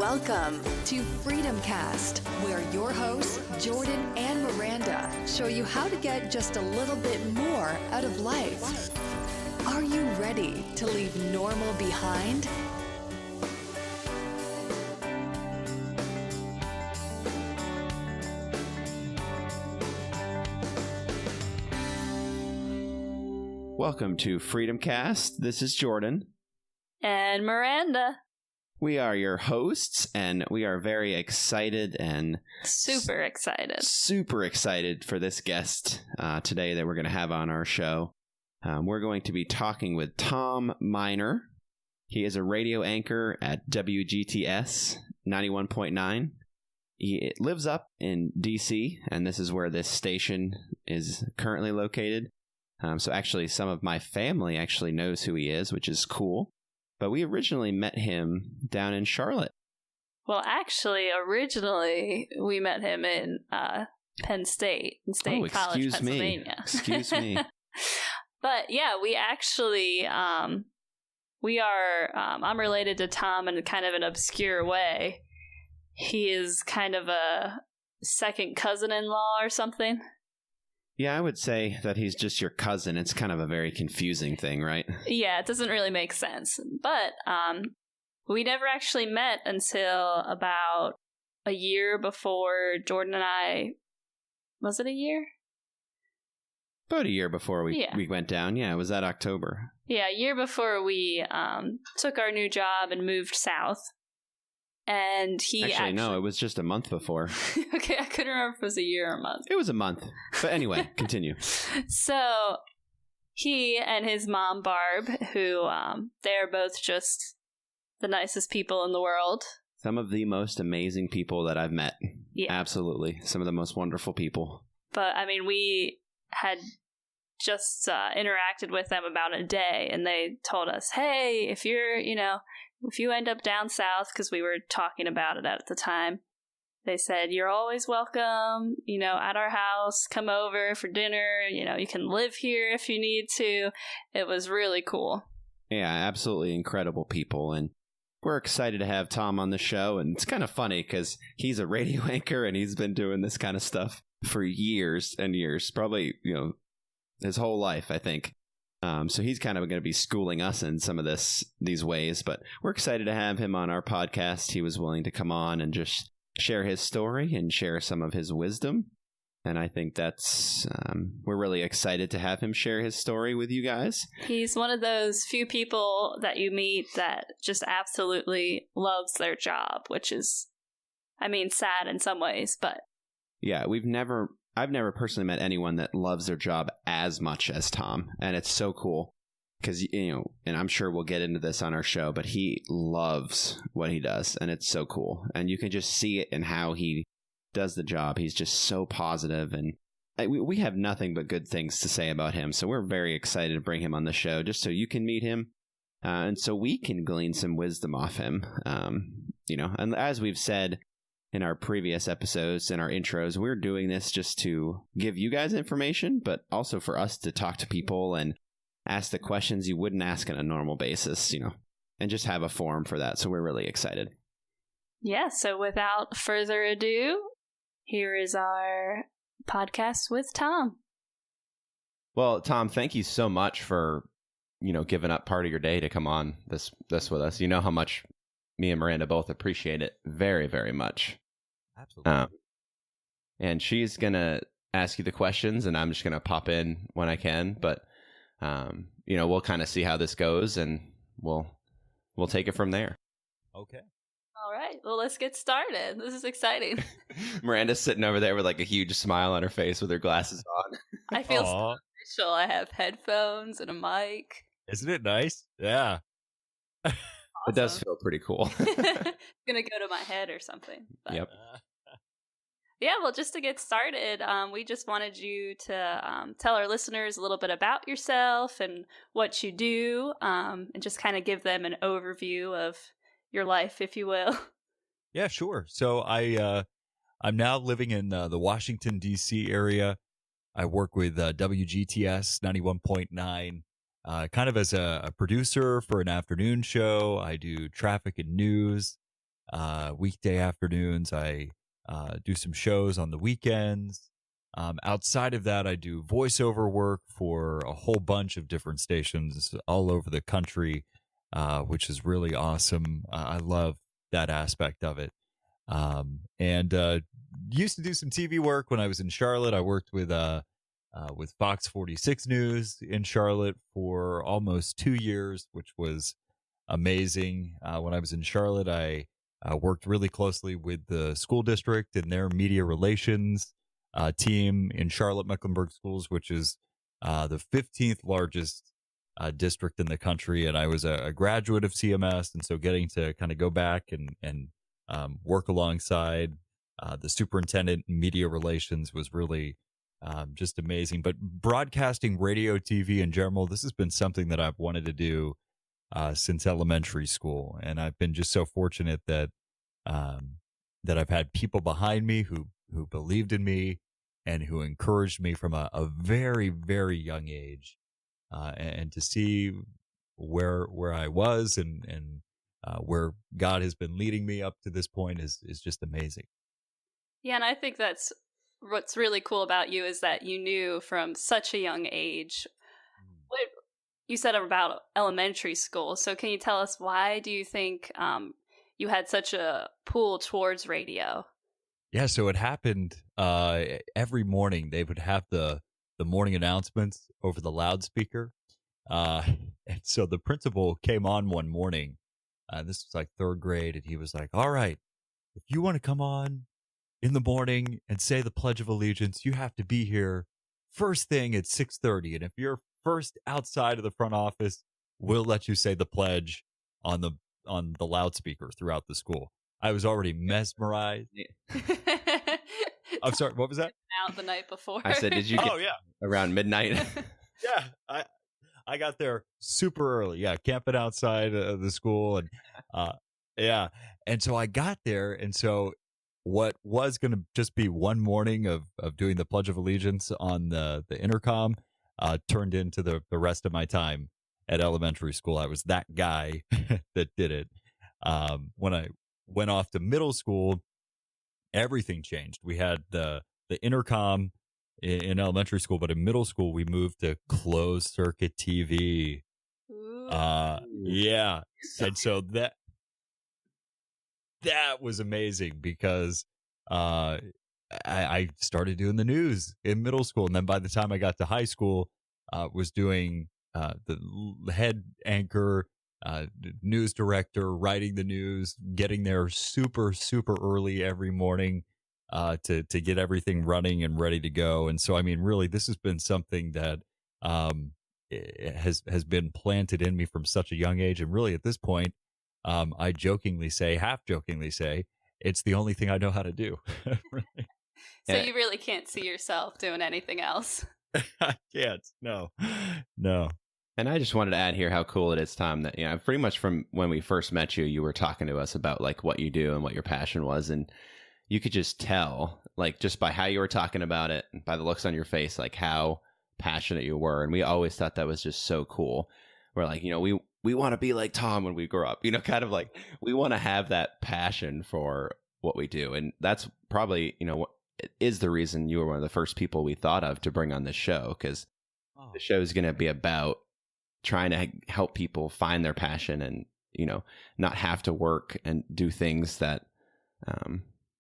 Welcome to Freedom Cast, where your hosts, Jordan and Miranda, show you how to get just a little bit more out of life. Are you ready to leave normal behind? Welcome to Freedom Cast. This is Jordan. And Miranda. We are your hosts, and we are very excited and super excited for this guest today that we're going to have on our show. We're going to be talking with Tom Miner. He is a radio anchor at WGTS 91.9. He lives up in D.C., and this is where this station is currently located. So actually, some of my family actually knows who he is, which is cool. But we originally met him down in Charlotte. Well, actually, originally, we met him in Penn State, in State College, Pennsylvania. Excuse me. But yeah, we actually, I'm related to Tom in kind of an obscure way. He is kind of a second cousin-in-law or something. Yeah, I would say that he's just your cousin. It's kind of a very confusing thing, right? Yeah, it doesn't really make sense. But we never actually met until about a year before Jordan and I... Was it a year? About a year before we went down. Yeah, it was that October. Yeah, a year before we took our new job and moved south. And he no, it was just a month before. Okay, I couldn't remember if it was a year or a month. It was a month. But anyway, continue. So he and his mom, Barb, who they're both just the nicest people in the world. Some of the most amazing people that I've met. Yeah. Absolutely. Some of the most wonderful people. But, I mean, we had just interacted with them about a day, and they told us, hey, if you end up down south, because we were talking about it at the time, they said, you're always welcome, at our house, come over for dinner, you can live here if you need to. It was really cool. Yeah, absolutely incredible people. And we're excited to have Tom on the show. And it's kind of funny because he's a radio anchor and he's been doing this kind of stuff for years and years, probably, his whole life, I think. So he's kind of going to be schooling us in some of these ways, but we're excited to have him on our podcast. He was willing to come on and just share his story and share some of his wisdom. And I think we're really excited to have him share his story with you guys. He's one of those few people that you meet that just absolutely loves their job, which is, sad in some ways, but. Yeah, I've never personally met anyone that loves their job as much as Tom. And it's so cool because, and I'm sure we'll get into this on our show, but he loves what he does. And it's so cool. And you can just see it in how he does the job. He's just so positive. And we have nothing but good things to say about him. So we're very excited to bring him on the show just so you can meet him. And so we can glean some wisdom off him. And as we've said, in our previous episodes and our intros, we're doing this just to give you guys information, but also for us to talk to people and ask the questions you wouldn't ask on a normal basis, and just have a forum for that. So we're really excited. Yeah. So without further ado, here is our podcast with Tom. Well, Tom, thank you so much for, giving up part of your day to come on this with us. You know how much me and Miranda both appreciate it very, very much. Absolutely. And she's going to ask you the questions, and I'm just going to pop in when I can. But, we'll kind of see how this goes, and we'll take it from there. Okay. All right. Well, let's get started. This is exciting. Miranda's sitting over there with like a huge smile on her face with her glasses on. I feel so official. I have headphones and a mic. Isn't it nice? Yeah. Awesome. It does feel pretty cool. It's gonna go to my head or something. But. Yep. Yeah, well, just to get started, we just wanted you to tell our listeners a little bit about yourself and what you do, and just kind of give them an overview of your life, if you will. Yeah, sure. So I'm now living in the Washington, D.C. area. I work with WGTS 91.9. Kind of as a producer for an afternoon show. I do traffic and news. weekday afternoons. I do some shows on the weekends. Outside of that, I do voiceover work for a whole bunch of different stations all over the country, which is really awesome. I love that aspect of it. And used to do some TV work when I was in Charlotte. I worked with Fox 46 News in Charlotte for almost 2 years, which was amazing. When I was in Charlotte, I worked really closely with the school district and their media relations team in Charlotte Mecklenburg Schools, which is the 15th largest district in the country. And I was a graduate of CMS, and so getting to kind of go back and work alongside the superintendent in media relations was really just amazing. But broadcasting, radio, TV in general, this has been something that I've wanted to do since elementary school, and I've been just so fortunate that that I've had people behind me who believed in me and who encouraged me from a very, very young age, and to see where I was and where God has been leading me up to this point is just amazing. Yeah, and I think that's what's really cool about you is that you knew from such a young age. What you said about elementary school. So can you tell us, why do you think you had such a pull towards radio? Yeah, so it happened every morning. They would have the morning announcements over the loudspeaker. And so the principal came on one morning. This was like third grade, and he was like, "All right, if you want to come on in the morning and say the Pledge of Allegiance, you have to be here first thing at 6:30. And if you're first outside of the front office, we'll let you say the pledge on the loudspeaker throughout the school." I was already mesmerized. I'm sorry, what was that? Out the night before. I said, did you get around midnight? Yeah, I got there super early. Yeah, camping outside of the school, and yeah, and so I got there, and so what was going to just be one morning of doing the Pledge of Allegiance on the intercom turned into the rest of my time at elementary school. I was that guy that did it. When I went off to middle school, everything changed. We had the intercom in elementary school, but in middle school we moved to closed circuit TV. Yeah, and so that was amazing because I started doing the news in middle school, and then by the time I got to high school, was doing the head anchor, news director, writing the news, getting there super early every morning to get everything running and ready to go. And so, I mean, really, this has been something that has been planted in me from such a young age. And really, at this point, I half jokingly say, it's the only thing I know how to do. So you really can't see yourself doing anything else? I can't. No. And I just wanted to add here how cool it is, Tom, that, you know, pretty much from when we first met you, you were talking to us about like what you do and what your passion was. And you could just tell, like, just by how you were talking about it, by the looks on your face, like how passionate you were. And we always thought that was just so cool. We're like, you know, we want to be like Tom when we grow up, you know, kind of like we want to have that passion for what we do. And that's probably, you know, what is the reason you were one of the first people we thought of to bring on this show, because the show is going to be about trying to help people find their passion and, you know, not have to work and do things that,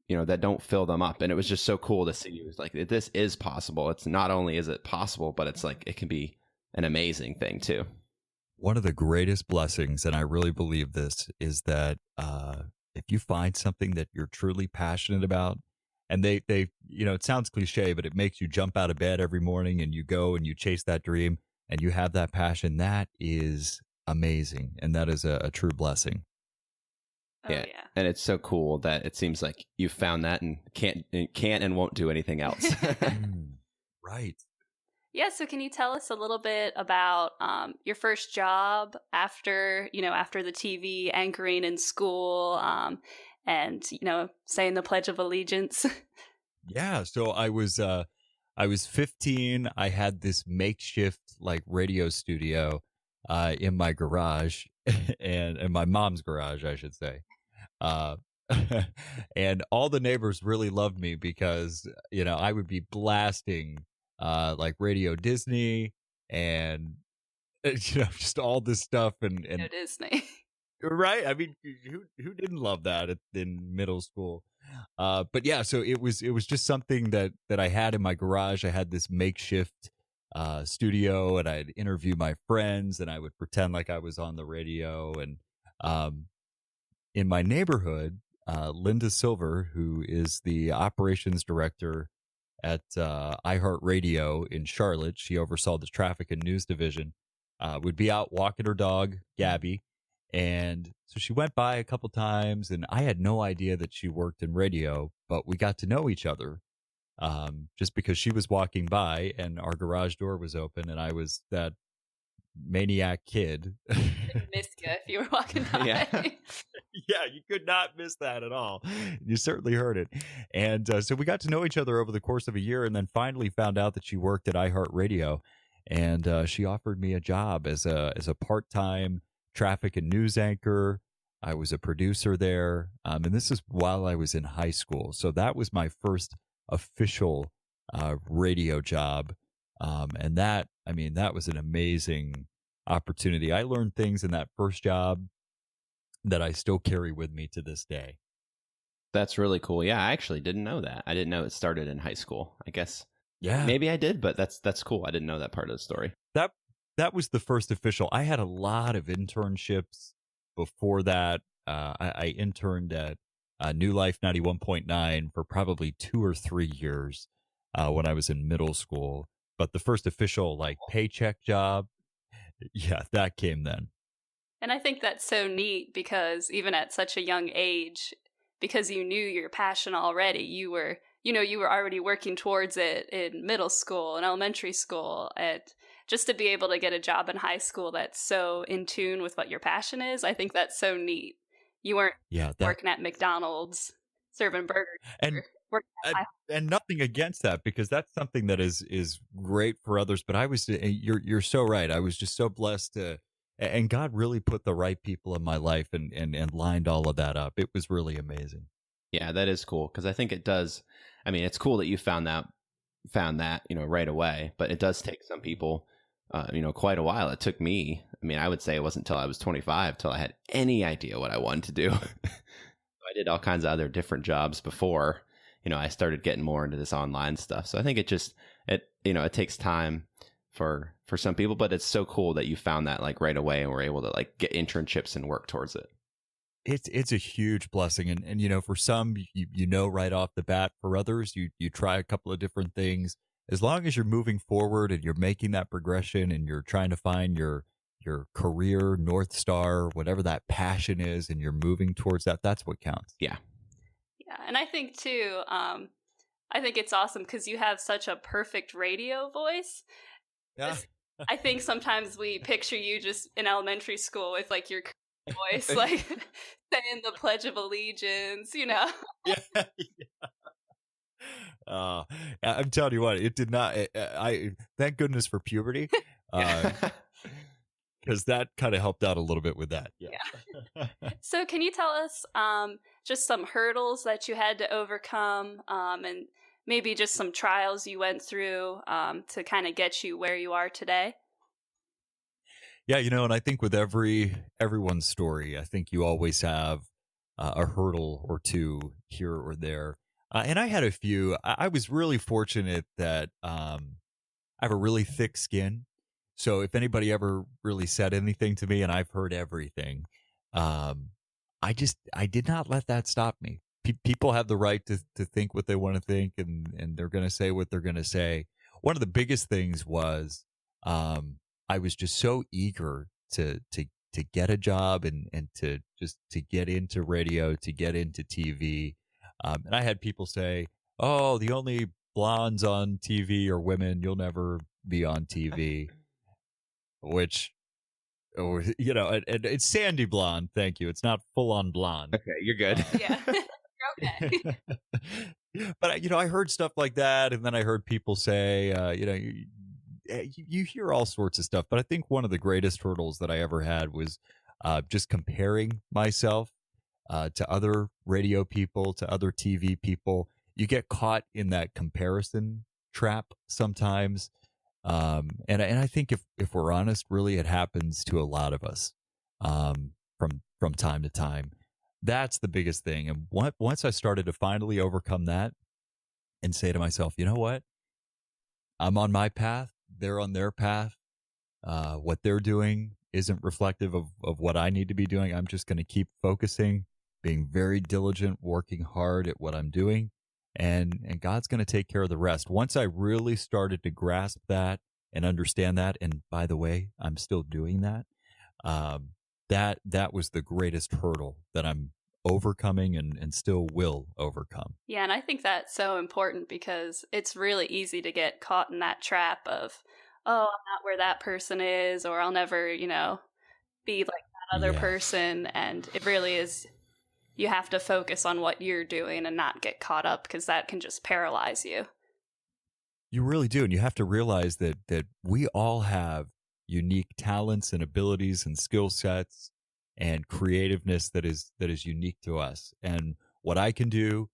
you know, that don't fill them up. And it was just so cool to see you. It's like, this is possible. It's not only is it possible, but it's like, it can be an amazing thing too. One of the greatest blessings, and I really believe this, is that if you find something that you're truly passionate about, and they, you know, it sounds cliche, but it makes you jump out of bed every morning and you go and you chase that dream and you have that passion, that is amazing. And that is a true blessing. Yeah. And it's so cool that it seems like you found that and can't and won't do anything else. Right. Yeah. So can you tell us a little bit about your first job after the TV anchoring in school, and, you know, saying the Pledge of Allegiance? Yeah. So I was 15. I had this makeshift like radio studio in my garage and in my mom's garage, I should say. And all the neighbors really loved me because, I would be blasting like Radio Disney and, just all this stuff. And Disney. right. I mean, who didn't love that in middle school? But yeah, so it was just something that I had in my garage. I had this makeshift studio, and I'd interview my friends, and I would pretend like I was on the radio. And in my neighborhood, Linda Silver, who is the operations director at iHeartRadio in Charlotte, she oversaw the traffic and news division, would be out walking her dog, Gabby. And so she went by a couple times, and I had no idea that she worked in radio, but we got to know each other just because she was walking by and our garage door was open, and I was that maniac kid. Missed you if you were walking by. Yeah. Yeah, you could not miss that at all. You certainly heard it. And so we got to know each other over the course of a year, and then finally found out that she worked at iHeartRadio, and she offered me a job as a part-time traffic and news anchor. I was a producer there, and this is while I was in high school. So that was my first official radio job, and that was an amazing opportunity. I learned things in that first job that I still carry with me to this day. That's really cool. Yeah, I actually didn't know that. I didn't know it started in high school. I guess maybe I did, but that's cool. I didn't know that part of the story. That was the first official. I had a lot of internships before that. I interned at New Life 91.9 for probably 2 or 3 years when I was in middle school. But the first official paycheck job, yeah, that came then. And I think that's so neat because even at such a young age, because you knew your passion already, you were already working towards it in middle school and elementary school. Just to be able to get a job in high school that's so in tune with what your passion is, I think that's so neat. You weren't working at McDonald's serving burgers. And nothing against that, because that's something that is great for others. But you're so right. I was just so blessed to, and God really put the right people in my life and lined all of that up. It was really amazing. Yeah, that is cool, because I think it does. I mean, it's cool that you found that right away, but it does take some people quite a while. It took me, I would say it wasn't until I was 25 till I had any idea what I wanted to do. I did all kinds of other different jobs before, I started getting more into this online stuff. So I think it takes time for some people, but it's so cool that you found that right away and were able to get internships and work towards it. It's a huge blessing. And for some, right off the bat. For others, you try a couple of different things. As long as you're moving forward and you're making that progression and you're trying to find your career North Star, whatever that passion is, and you're moving towards that, that's what counts. Yeah. Yeah. And I think too, I think it's awesome because you have such a perfect radio voice. Yeah. I think sometimes we picture you just in elementary school with your voice, saying the Pledge of Allegiance, Yeah. I'm telling you what, it did not. I thank goodness for puberty, because that kind of helped out a little bit with that. Yeah. So, can you tell us just some hurdles that you had to overcome, and maybe just some trials you went through to kind of get you where you are today? Yeah, and I think with everyone's story, I think you always have a hurdle or two here or there. And I had a few. I was really fortunate that I have a really thick skin. So if anybody ever really said anything to me, and I've heard everything, I did not let that stop me. People have the right to think what they want to think, and they're going to say what they're going to say. One of the biggest things was I was just so eager to get a job and to get into radio, to get into TV. And I had people say, "Oh, the only blondes on TV are women. You'll never be on TV." Which, it's sandy blonde. Thank you. It's not full on blonde. Okay, you're good. Yeah, you're okay. But I heard stuff like that, and then I heard people say, you hear all sorts of stuff. But I think one of the greatest hurdles that I ever had was just comparing myself to other radio people, to other TV people. You get caught in that comparison trap sometimes. And I think if we're honest, really, it happens to a lot of us from time to time. That's the biggest thing. And once I started to finally overcome that and say to myself, you know what? I'm on my path. They're on their path. What they're doing isn't reflective of what I need to be doing. I'm just going to keep focusing, being very diligent, working hard at what I'm doing. And God's going to take care of the rest. Once I really started to grasp that and understand that, and by the way, I'm still doing that, that was the greatest hurdle that I'm overcoming and still will overcome. Yeah, and I think that's so important because it's really easy to get caught in that trap of, oh, I'm not where that person is, or I'll never, be like that other person. And it really is, you have to focus on what you're doing and not get caught up, because that can just paralyze you. You really do. And you have to realize that we all have unique talents and abilities and skill sets and creativeness that is unique to us. And what I can do,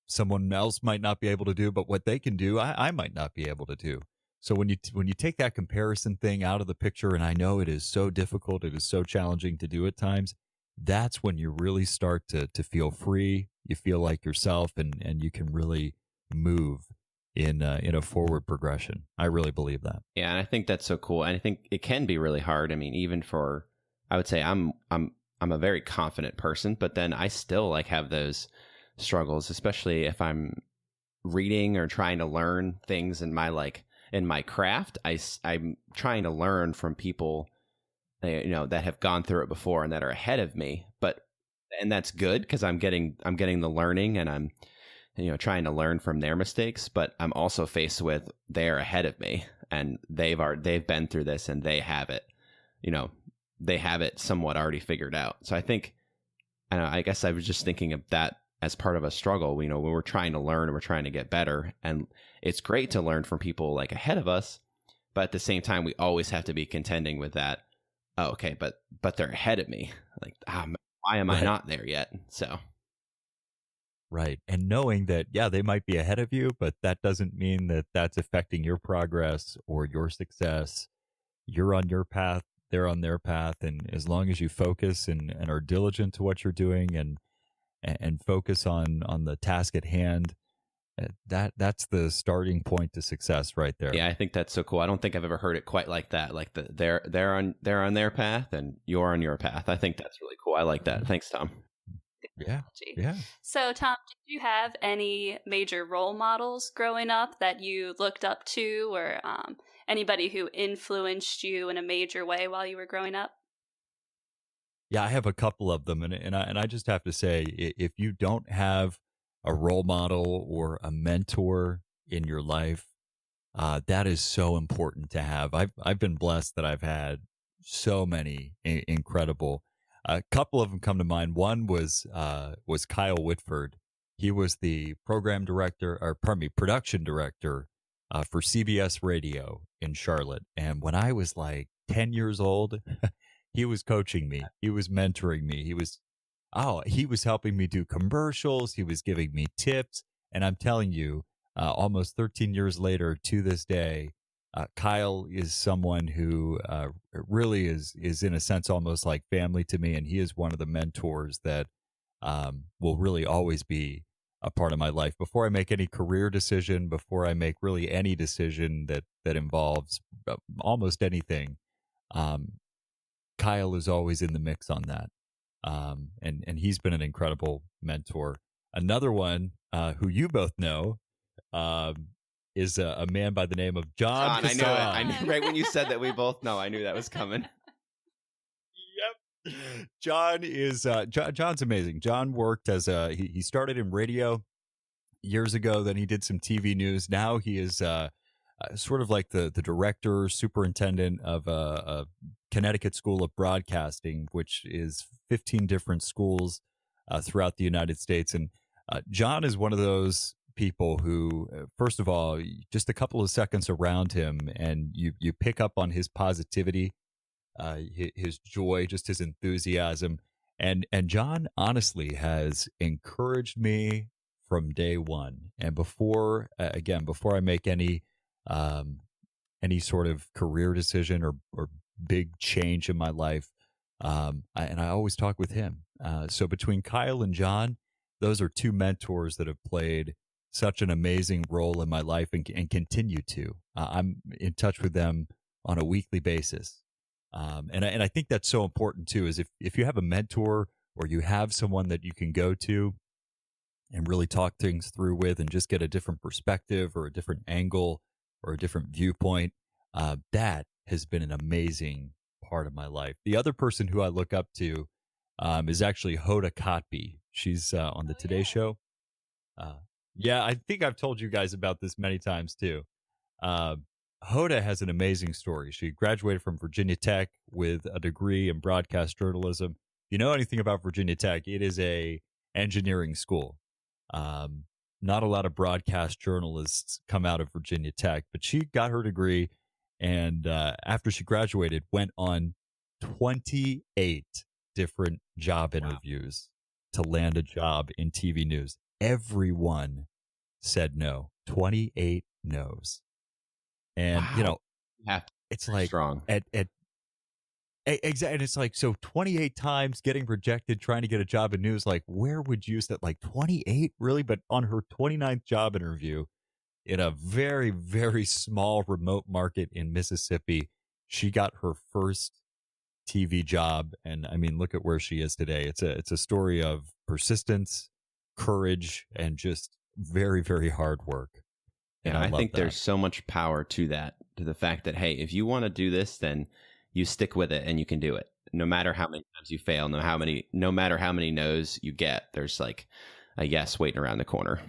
someone else might not be able to do, but what they can do, I might not be able to do. So when you take that comparison thing out of the picture, and I know it is so difficult, it is so challenging to do at times, that's when you really start to feel free. You feel like yourself, and you can really move in a forward progression. I really believe that. Yeah, and I think that's so cool. And I think it can be really hard. I mean, even for, I would say I'm a very confident person, but then I still have those struggles, especially if I'm reading or trying to learn things in my craft. I'm trying to learn from people that have gone through it before and that are ahead of me. And that's good because I'm getting the learning, and I'm trying to learn from their mistakes. But I'm also faced with, they're ahead of me and they've been through this and they have it. They have it somewhat already figured out. So I think, I guess I was just thinking of that as part of a struggle. When we're trying to learn and we're trying to get better, and it's great to learn from people ahead of us, but at the same time, we always have to be contending with that. Oh, okay, but they're ahead of me. Why am I not there yet? So. Right. And knowing that, they might be ahead of you, but that doesn't mean that that's affecting your progress or your success. You're on your path, they're on their path. And as long as you focus and are diligent to what you're doing and focus on the task at hand, that's the starting point to success right there. Yeah, I think that's so cool. I don't think I've ever heard it quite like that. They're on their path and you're on your path. I think that's really cool. I like that. Thanks, Tom. Yeah. So, Tom, did you have any major role models growing up that you looked up to, or anybody who influenced you in a major way while you were growing up? Yeah, I have a couple of them, and I just have to say, if you don't have a role model or a mentor in your life, that is so important to have. I've been blessed that I've had so many incredible. A couple of them come to mind. One was Kyle Whitford. He was the production director for CBS Radio in Charlotte. And when I was 10 years old, he was coaching me. He was mentoring me. He was helping me do commercials. He was giving me tips. And I'm telling you, almost 13 years later to this day, Kyle is someone who really is in a sense almost like family to me, and he is one of the mentors that will really always be a part of my life. Before I make any career decision, before I make really any decision that involves almost anything, Kyle is always in the mix on that, and he's been an incredible mentor. Another one who you both know. Is a man by the name of John Cassan. I knew right when you said that we both know. I knew that was coming. Yep. John's amazing. John worked as he started in radio years ago. Then he did some TV news. Now he is sort of like the director, superintendent of a Connecticut School of Broadcasting, which is 15 different schools throughout the United States. And John is one of those people who, first of all, just a couple of seconds around him and you pick up on his positivity, his joy, just his enthusiasm. And John honestly has encouraged me from day one. And before, again, before I make any sort of career decision or big change in my life, and I always talk with him. So between Kyle and John, those are two mentors that have played such an amazing role in my life and continue to. I'm in touch with them on a weekly basis. And I think that's so important too, is if you have a mentor or you have someone that you can go to and really talk things through with and just get a different perspective or a different angle or a different viewpoint, that has been an amazing part of my life. The other person who I look up to is actually Hoda Kotb. She's on the Today Show. Yeah, I think I've told you guys about this many times too. Hoda has an amazing story. She graduated from Virginia Tech with a degree in broadcast journalism. If you know anything about Virginia Tech, it is a engineering school. Not a lot of broadcast journalists come out of Virginia Tech, but she got her degree, and after she graduated, went on 28 different job interviews to land a job in TV news. Everyone said no. 28 no's. And, you know, it's like strong. Exactly. And it's like, so 28 times getting rejected, trying to get a job in news, like, where would you set, like 28 really? But on her 29th job interview in a very, very small remote market in Mississippi, she got her first TV job. And I mean, look at where she is today. It's a story of persistence, courage, and just very, very hard work. And I think there's so much power to that, to the fact that, hey, if you want to do this, then you stick with it and you can do it. No matter how many times you fail, no matter how many no's you get, there's like a yes waiting around the corner.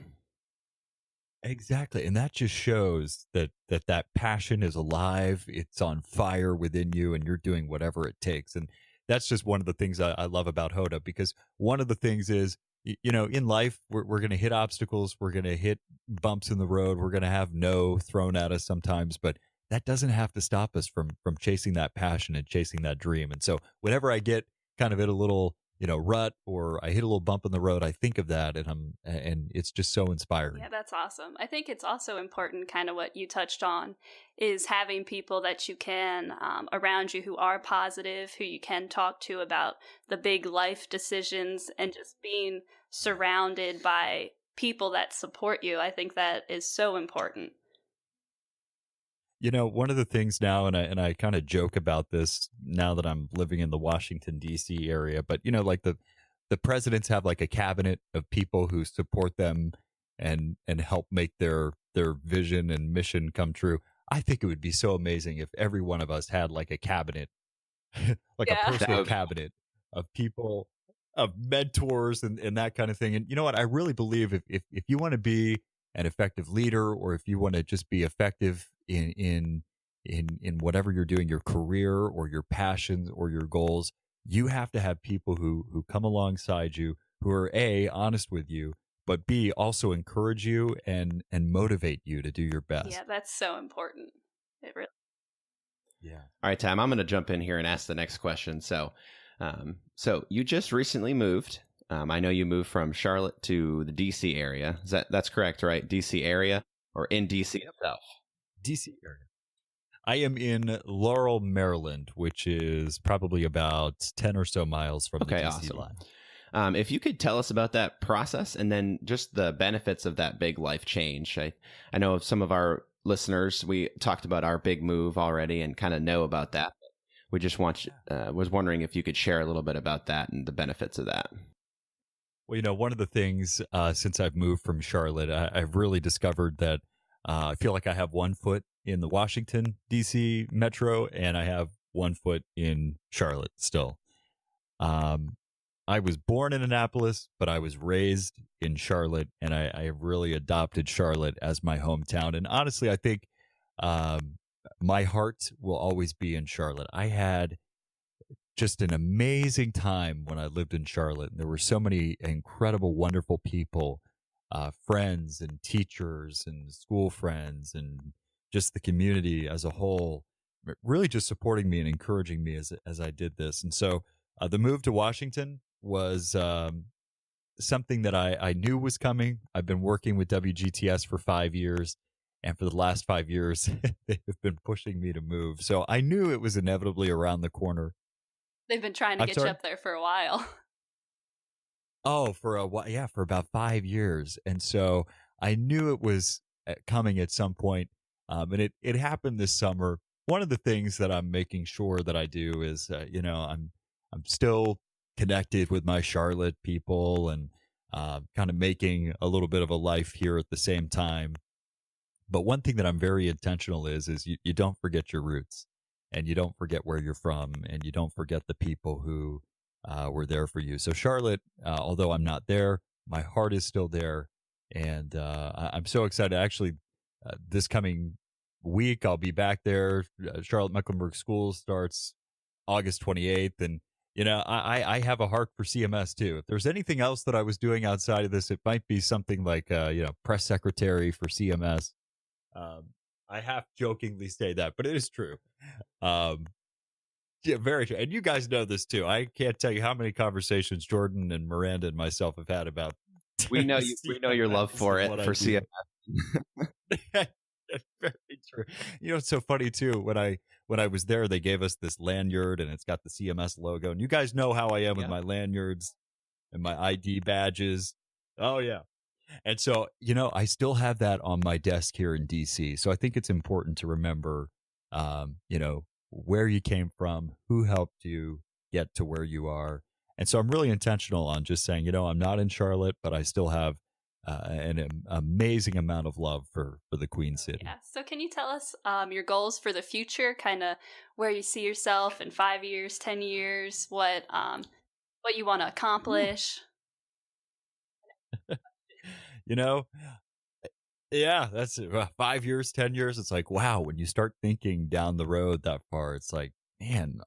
Exactly. And that just shows that passion is alive. It's on fire within you and you're doing whatever it takes. And that's just one of the things I love about Hoda, because one of the things is, you know, in life, we're going to hit obstacles. We're going to hit bumps in the road. We're going to have no thrown at us sometimes, but that doesn't have to stop us from chasing that passion and chasing that dream. And so whenever I get kind of in a little, you know, rut, or I hit a little bump in the road, I think of that, and it's just so inspiring. Yeah, that's awesome. I think it's also important, kind of what you touched on, is having people that you can around you who are positive, who you can talk to about the big life decisions, and just being surrounded by people that support you. I think that is so important. You know, one of the things now, and I kind of joke about this now that I'm living in the Washington, D.C. area, but, you know, like the presidents have like a cabinet of people who support them and help make their vision and mission come true. I think it would be so amazing if every one of us had like a cabinet, like a personal cabinet of people, of mentors and that kind of thing. And you know what? I really believe if you want to be an effective leader, or if you want to just be effective in whatever you're doing, your career or your passions or your goals, you have to have people who come alongside you, who are A, honest with you, but B, also encourage you and motivate you to do your best. Yeah, that's so important. It really. Yeah. All right, Tam, I'm going to jump in here and ask the next question. So you just recently moved. I know you moved from Charlotte to the DC area. That's correct, right? DC area, or in DC itself? DC area. I am in Laurel, Maryland, which is probably about 10 or so miles from the DC awesome. line. If you could tell us about that process and then just the benefits of that big life change. I know some of our listeners, we talked about our big move already and kind of know about that. We just was wondering if you could share a little bit about that and the benefits of that. Well, you know, one of the things since I've moved from Charlotte, I've really discovered that I feel like I have one foot in the Washington, D.C. metro, and I have one foot in Charlotte still. I was born in Annapolis, but I was raised in Charlotte, and I have really adopted Charlotte as my hometown. And honestly, I think my heart will always be in Charlotte. I had just an amazing time when I lived in Charlotte. And there were so many incredible, wonderful people, friends and teachers and school friends, and just the community as a whole, really just supporting me and encouraging me as I did this. And so the move to Washington was something that I knew was coming. I've been working with WGTS for 5 years, and for the last 5 years, they've been pushing me to move. So I knew it was inevitably around the corner. They've been trying to I'm get sorry? you up there for a while. Oh, for a while, yeah, for about 5 years, and so I knew it was coming at some point, and it happened this summer. One of the things that I'm making sure that I do is, I'm still connected with my Charlotte people and kind of making a little bit of a life here at the same time. But one thing that I'm very intentional is you don't forget your roots, and you don't forget where you're from, and you don't forget the people who were there for you. So Charlotte, although I'm not there, my heart is still there, and I'm so excited. Actually, this coming week I'll be back there. Charlotte Mecklenburg School starts August 28th, and I have a heart for CMS too. If there's anything else that I was doing outside of this, it might be something like press secretary for CMS. I half jokingly say that, but it is true. Yeah, very true. And you guys know this too. I can't tell you how many conversations Jordan and Miranda and myself have had about. We know you. We know your love for it for CMS. Very true. It's so funny too. When I was there, they gave us this lanyard, and it's got the CMS logo. And you guys know how I am with my lanyards and my ID badges. Oh yeah. And so, I still have that on my desk here in DC. So I think it's important to remember, where you came from, who helped you get to where you are. And so I'm really intentional on just saying, I'm not in Charlotte, but I still have an amazing amount of love for the Queen City. Yeah. So can you tell us your goals for the future, kind of where you see yourself in 5 years, 10 years, what you want to accomplish? Yeah, that's 5 years, 10 years. It's like, wow, when you start thinking down the road that far, it's like, man,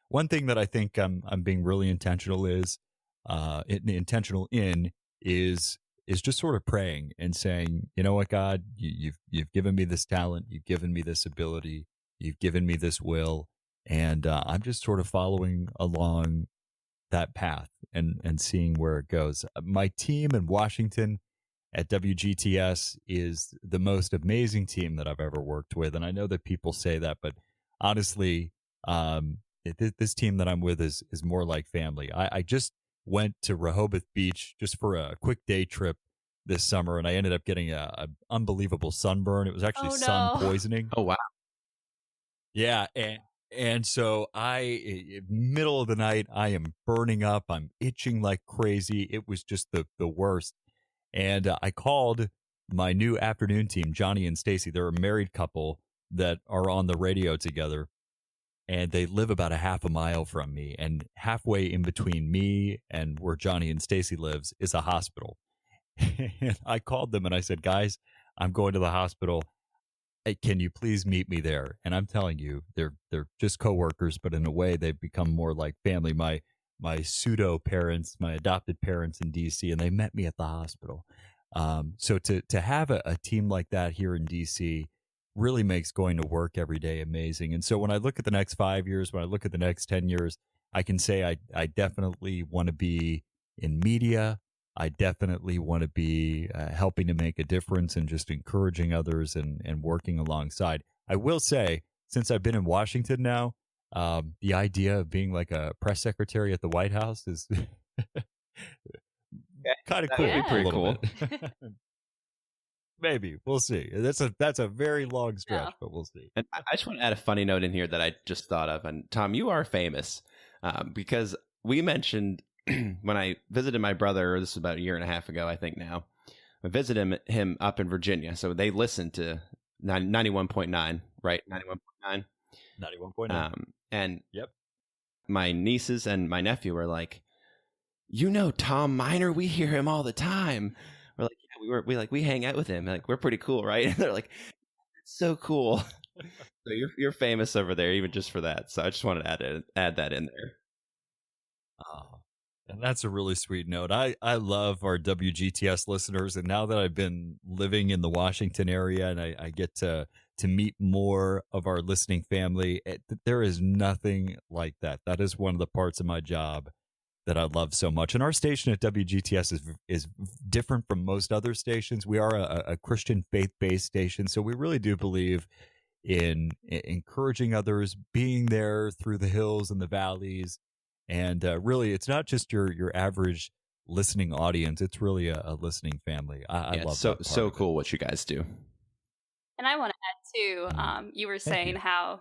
one thing that I think I'm being really intentional is just sort of praying and saying, you know what, God, you've given me this talent, you've given me this ability, you've given me this will, and I'm just sort of following along that path and seeing where it goes. My team in Washington at WGTS is the most amazing team that I've ever worked with, and I know that people say that, but honestly, this team that I'm with is more like family. I just went to Rehoboth Beach just for a quick day trip this summer, and I ended up getting a unbelievable sunburn. It was actually sun poisoning. Oh wow! Yeah, and so middle of the night, I am burning up. I'm itching like crazy. It was just the worst. And I called my new afternoon team, Johnny and Stacy. They're a married couple that are on the radio together, and they live about a half a mile from me. And halfway in between me and where Johnny and Stacy lives is a hospital. And I called them and I said, guys, I'm going to the hospital. Hey, can you please meet me there? And I'm telling you, they're just coworkers, but in a way they've become more like family. My pseudo parents, my adopted parents in DC, and they met me at the hospital. So to have a team like that here in DC really makes going to work every day amazing. And so when I look at the next 5 years, when I look at the next 10 years, I can say I definitely want to be in media. I definitely want to be helping to make a difference and just encouraging others and working alongside. I will say, since I've been in Washington now, the idea of being like a press secretary at the White House is kind of cool. That would be pretty cool. Maybe we'll see. That's a very long stretch, but we'll see. And I just want to add a funny note in here that I just thought of. And Tom, you are famous because we mentioned when I visited my brother. This was about a year and a half ago, I think. Now I visited him up in Virginia, so they listened to 91.9, right? 91.9. 91.9. And yep, my nieces and my nephew were like, Tom Miner, we hear him all the time. We're like, yeah, we hang out with him. Like, we're pretty cool, right? And they're like, it's so cool. So you're famous over there, even just for that. So I just wanted to add that in there. Oh, and that's a really sweet note. I love our WGTS listeners, and now that I've been living in the Washington area and I get to meet more of our listening family, there is nothing like that. That is one of the parts of my job that I love so much. And our station at WGTS is different from most other stations. We are a Christian faith-based station, so we really do believe in encouraging others, being there through the hills and the valleys. And really, it's not just your average listening audience. It's really a listening family. I love so cool what you guys do. And I want to add too, you were saying how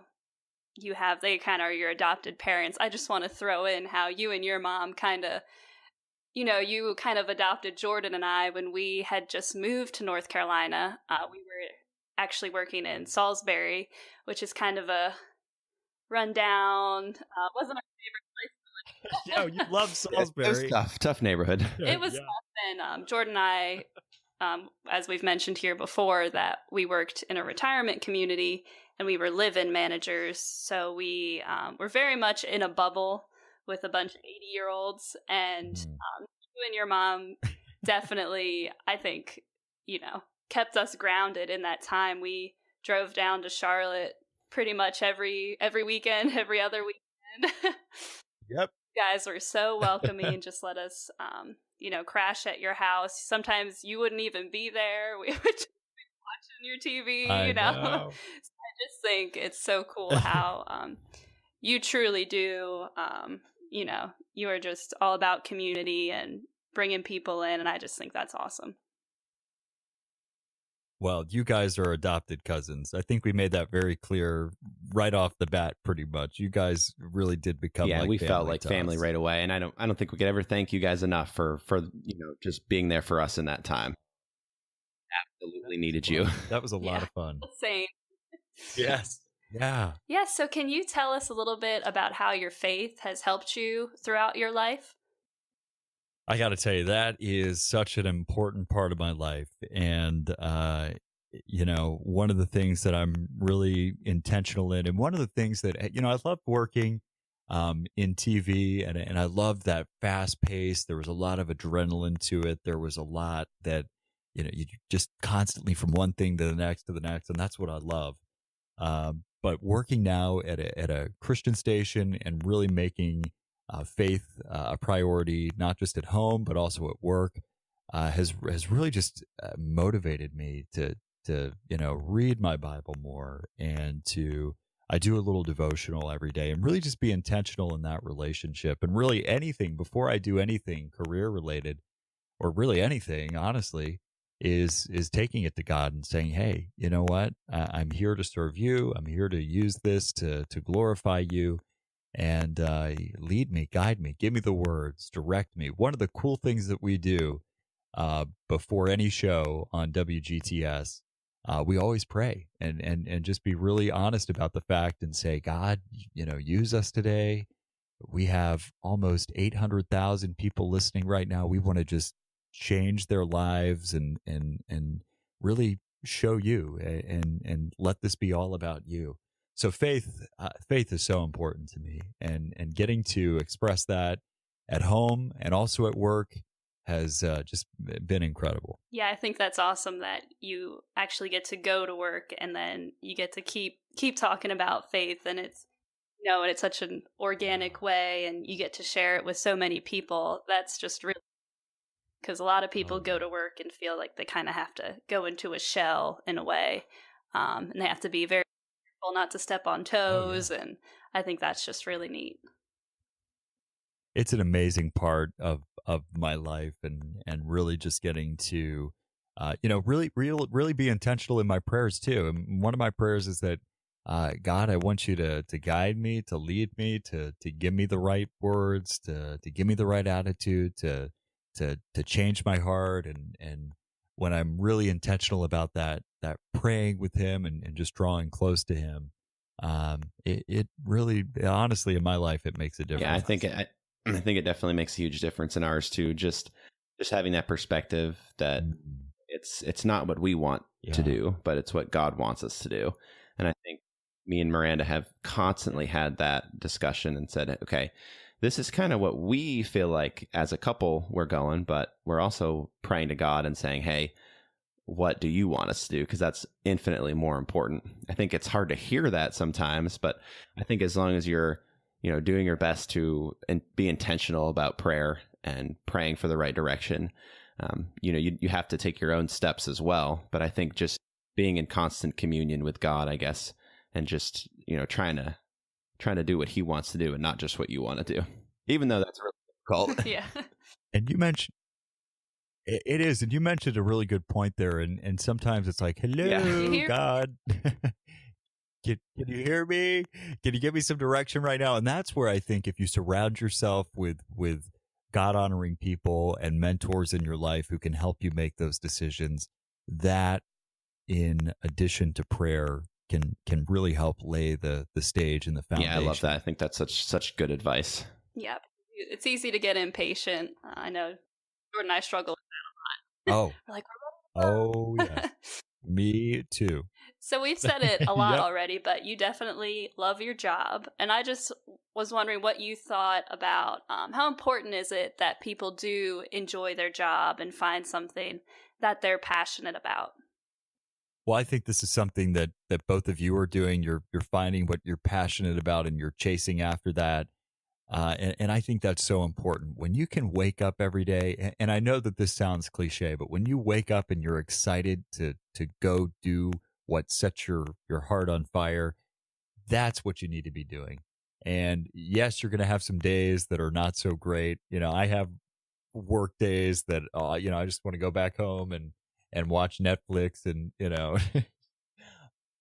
they kind of are your adopted parents. I just want to throw in how you and your mom you kind of adopted Jordan and I when we had just moved to North Carolina. We were actually working in Salisbury, which is kind of a rundown, wasn't our favorite place. Yeah, you love Salisbury. It was tough neighborhood. It was tough, and Jordan and I, as we've mentioned here before, that we worked in a retirement community and we were live-in managers. So we were very much in a bubble with a bunch of 80-year-olds. And you and your mom definitely, I think, kept us grounded in that time. We drove down to Charlotte pretty much every weekend, every other weekend. Yep. You guys were so welcoming and just let us crash at your house. Sometimes you wouldn't even be there. We would just be watching your TV, I know. So I just think it's so cool how you truly do, you are just all about community and bringing people in, and I just think that's awesome. Well, you guys are adopted cousins. I think we made that very clear right off the bat. Pretty much, you guys really did become. Yeah, like we family felt like to family us. right away, and I don't think we could ever thank you guys enough for just being there for us in that time. Absolutely needed you. That was a lot of fun. Same. Yes. Yeah. Yeah. So, can you tell us a little bit about how your faith has helped you throughout your life? I got to tell you, that is such an important part of my life. And, one of the things that I'm really intentional in, and one of the things that, I love working in TV, and I love that fast pace. There was a lot of adrenaline to it. There was a lot that, you just constantly from one thing to the next, and that's what I love. But working now at a Christian station and really making faith a priority, not just at home but also at work, has really just motivated me to read my Bible more, and I do a little devotional every day, and really just be intentional in that relationship. And really anything, before I do anything career related, or really anything, honestly, is taking it to God and saying, hey, you know what? I'm here to serve you. I'm here to use this to glorify you. And lead me, guide me, give me the words, direct me. One of the cool things that we do before any show on WGTS, we always pray and just be really honest about the fact and say, God, use us today. We have almost 800,000 people listening right now. We want to just change their lives and really show you and let this be all about you. So faith is so important to me, and getting to express that at home and also at work has just been incredible. Yeah, I think that's awesome that you actually get to go to work and then you get to keep talking about faith, and it's and it's such an organic way, and you get to share it with so many people. That's just really, because a lot of people go to work and feel like they kind of have to go into a shell in a way, and they have to be very careful not to step on toes, and I think that's just really neat. It's an amazing part of my life, and really just getting to really be intentional in my prayers too. And one of my prayers is that God, I want you to guide me, to lead me, to give me the right words, to give me the right attitude, to change my heart. And when I'm really intentional about that praying with him and just drawing close to him, it really, honestly, in my life, it makes a difference. Yeah, I think it definitely makes a huge difference in ours too. Just having that perspective that it's not what we want to do, but it's what God wants us to do. And I think me and Miranda have constantly had that discussion and said, okay, this is kind of what we feel like as a couple we're going, but we're also praying to God and saying, hey, what do you want us to do? Because that's infinitely more important. I think it's hard to hear that sometimes, but I think as long as you're, doing your best to be intentional about prayer and praying for the right direction. You have to take your own steps as well. But I think just being in constant communion with God, I guess, and just, trying to do what he wants to do and not just what you want to do, even though that's really difficult. Yeah. And you mentioned it is, and you mentioned a really good point there. And sometimes it's like, hello, Yeah. God, can you hear me? Can you give me some direction right now? And that's where I think if you surround yourself with God honoring people and mentors in your life who can help you make those decisions, that in addition to prayer can really help lay the stage and the foundation. Yeah, I love that. I think that's such good advice. Yep. It's easy to get impatient. I know Jordan and I struggle with that a lot. Oh, We're like, oh yeah, me too. So we've said it a lot Yep. already, but you definitely love your job. And I just was wondering what you thought about how important is it that people do enjoy their job and find something that they're passionate about? Well, I think this is something that both of you are doing. You're finding what you're passionate about and you're chasing after that. And I think that's so important. When you can wake up every day, and I know that this sounds cliche, but when you wake up and you're excited to go do what sets your heart on fire, that's what you need to be doing. And yes, you're going to have some days that are not so great. I have work days that, I just want to go back home and watch Netflix and,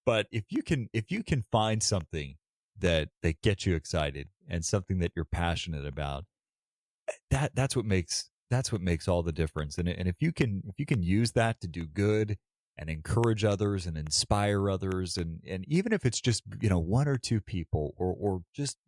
but if you can find something that gets you excited and something that you're passionate about, that's what makes all the difference. And if you can use that to do good and encourage others and inspire others, and even if it's just, one or two people, or just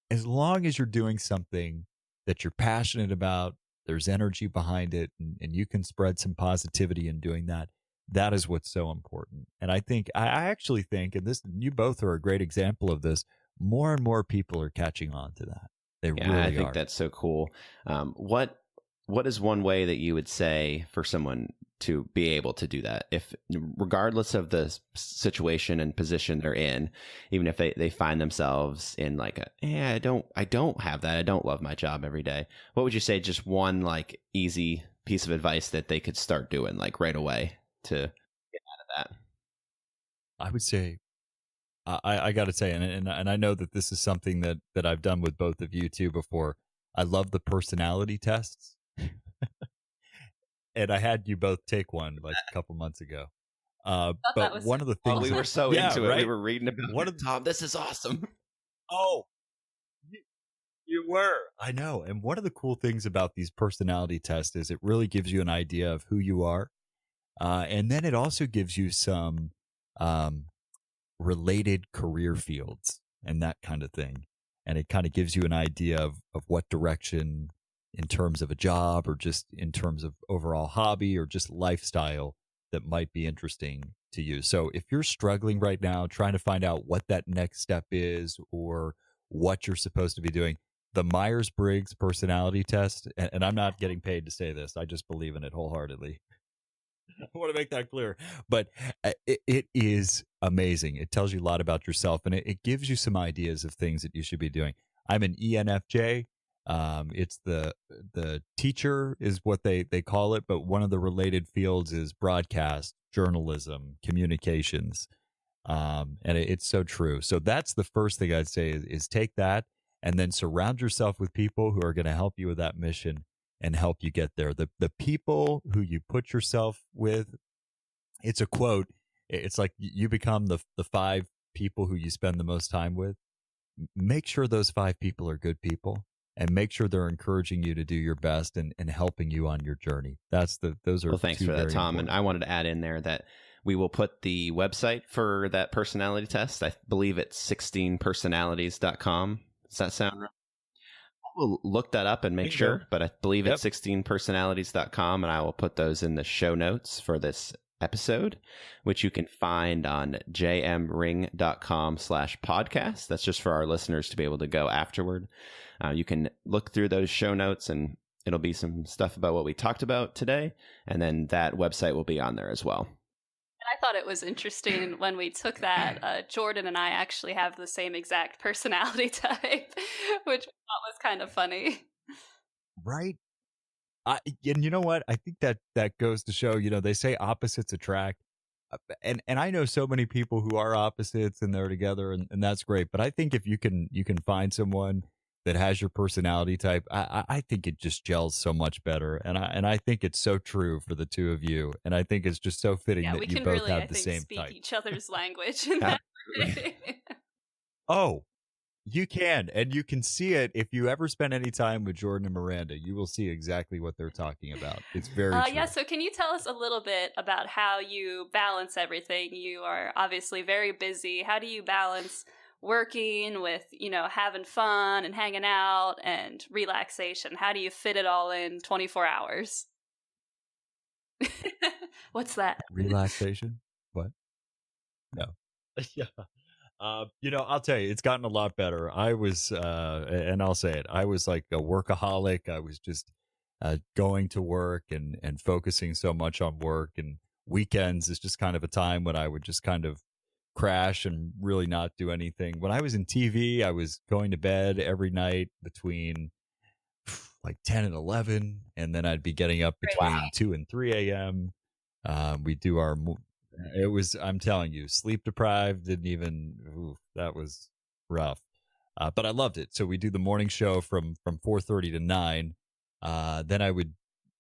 as long as you're doing something that you're passionate about, there's energy behind it, and you can spread some positivity in doing that. That is what's so important. And I actually think, and you both are a great example of this, more and more people are catching on to that. They really are. I think that's so cool. What is one way that you would say for someone to be able to do that, if regardless of the situation and position they're in, even if they find themselves in like I don't have that, I don't love my job every day, what would you say, just one like easy piece of advice that they could start doing like right away to get out of that? I would say, I got to say, and I know that this is something that I've done with both of you too before. I love the personality tests. And I had you both take one like a couple months ago. But one of the things we were so into it, right? we were reading about it. Tom, this is awesome. Oh, you were. I know. And one of the cool things about these personality tests is it really gives you an idea of who you are. And then it also gives you some related career fields and that kind of thing. And it kind of gives you an idea of what direction, in terms of a job or just in terms of overall hobby or just lifestyle, that might be interesting to you. So if you're struggling right now, trying to find out what that next step is or what you're supposed to be doing, the Myers-Briggs personality test, and I'm not getting paid to say this, I just believe in it wholeheartedly. I want to make that clear. But it is amazing. It tells you a lot about yourself, and it gives you some ideas of things that you should be doing. I'm an ENFJ. It's the teacher is what they call it, but one of the related fields is broadcast, journalism, communications. And it's so true. So that's the first thing I'd say is take that and then surround yourself with people who are going to help you with that mission and help you get there. The people who you put yourself with, it's a quote. It's like you become the 5 people who you spend the most time with. Make sure those 5 people are good people. And make sure they're encouraging you to do your best and helping you on your journey. Those are. Well, thanks for that, Tom. And I wanted to add in there that we will put the website for that personality test. I believe it's 16personalities.com. Does that sound right? We'll look that up and make sure, but I believe it's 16personalities.com, and I will put those in the show notes for this episode, which you can find on jmring.com/podcast. That's just for our listeners to be able to go afterward. You can look through those show notes and it'll be some stuff about what we talked about today. And then that website will be on there as well. And I thought it was interesting when we took that. Jordan and I actually have the same exact personality type, which I thought was kind of funny. Right. And you know what? I think that goes to show, they say opposites attract. And I know so many people who are opposites and they're together and that's great. But I think if you can find someone that has your personality type, I think it just gels so much better. And I think it's so true for the two of you. And I think it's just so fitting Yeah, we that you can both really, have I the think, same speak type. each other's language in that way. Oh, you can. And you can see it if you ever spend any time with Jordan and Miranda. You will see exactly what they're talking about. It's very true. Yeah, so can you tell us a little bit about how you balance everything? You are obviously very busy. How do you balance working with, having fun and hanging out and relaxation? How do you fit it all in 24 hours? What's that? Relaxation? What? No. Yeah. I'll tell you, it's gotten a lot better. I was, and I'll say it, I was like a workaholic. I was just going to work and focusing so much on work. And weekends is just kind of a time when I would just kind of crash and really not do anything. When I was in TV, I was going to bed every night between like 10 and 11, and then I'd be getting up between 2 and 3 a.m. We do I'm telling you, sleep deprived, that was rough. But I loved it. So we do the morning show from 4:30 to 9. Then I would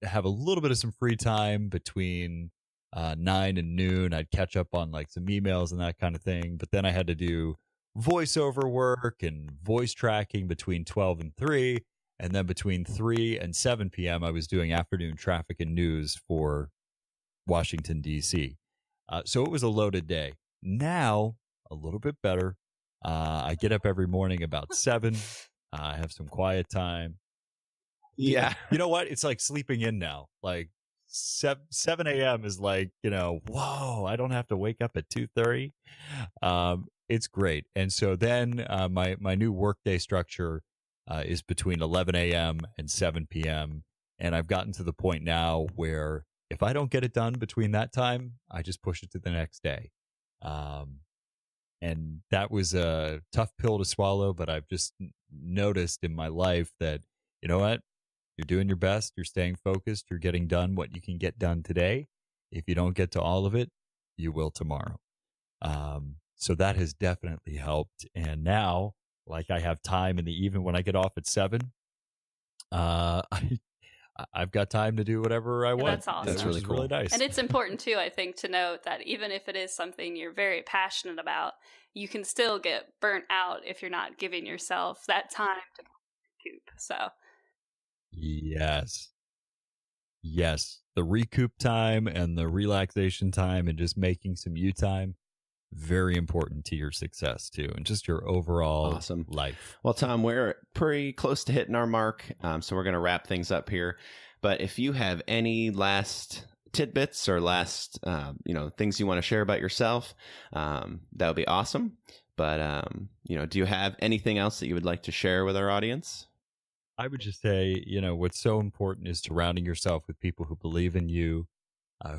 have a little bit of some free time between 9 and noon. I'd catch up on like some emails and that kind of thing. But then I had to do voiceover work and voice tracking between 12 and 3. And then between 3 and 7 p.m., I was doing afternoon traffic and news for Washington, D.C. So it was a loaded day. Now, a little bit better. I get up every morning about 7. I have some quiet time. Yeah. You know what? It's like sleeping in now. Like 7 a.m. is like, whoa, I don't have to wake up at 2:30. It's great. And so then my new workday structure is between 11 a.m. and 7 p.m. And I've gotten to the point now where if I don't get it done between that time, I just push it to the next day. And that was a tough pill to swallow, but I've just noticed in my life that, you know what? You're doing your best. You're staying focused. You're getting done what you can get done today. If you don't get to all of it, you will tomorrow. So that has definitely helped. And now, like I have time in the evening when I get off at 7, I've got time to do whatever I want. That's awesome. That's really cool. Really nice. And it's important, too, I think, to note that even if it is something you're very passionate about, you can still get burnt out if you're not giving yourself that time to recoup. So, Yes. The recoup time and the relaxation time and just making some you time, very important to your success, too, and just your overall Awesome. life. Well, Tom, we're pretty close to hitting our mark, so we're going to wrap things up here. But if you have any last tidbits or last, things you want to share about yourself, that would be awesome. But, do you have anything else that you would like to share with our audience? I would just say, what's so important is surrounding yourself with people who believe in you,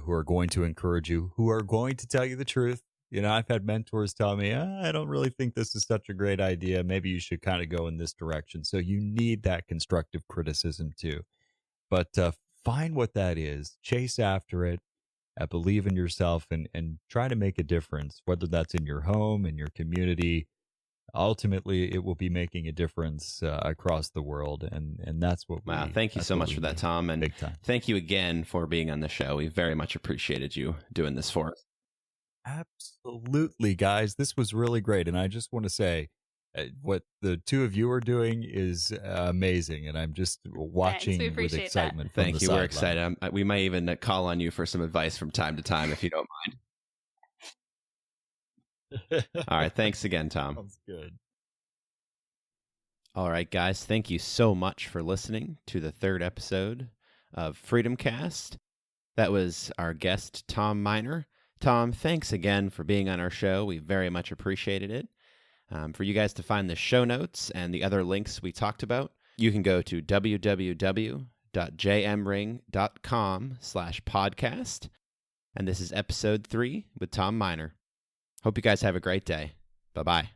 who are going to encourage you, who are going to tell you the truth. I've had mentors tell me, I don't really think this is such a great idea. Maybe you should kind of go in this direction. So you need that constructive criticism too. But find what that is, chase after it, believe in yourself, and try to make a difference, whether that's in your home, in your community. Ultimately, it will be making a difference across the world. And that's what we... Wow, thank you so much for that, Tom. And big time. Thank you again for being on the show. We very much appreciated you doing this for us. Absolutely, guys. This was really great. And I just want to say what the two of you are doing is amazing. And I'm just watching we with appreciate excitement. that. From Thank the you. We're sideline. excited. We might even call on you for some advice from time to time if you don't mind. All right. Thanks again, Tom. Sounds good. All right, guys. Thank you so much for listening to the 3rd episode of Freedom Cast. That was our guest, Tom Miner. Tom, thanks again for being on our show. We very much appreciated it. For you guys to find the show notes and the other links we talked about, you can go to www.jmring.com/podcast. And this is episode 3 with Tom Miner. Hope you guys have a great day. Bye-bye.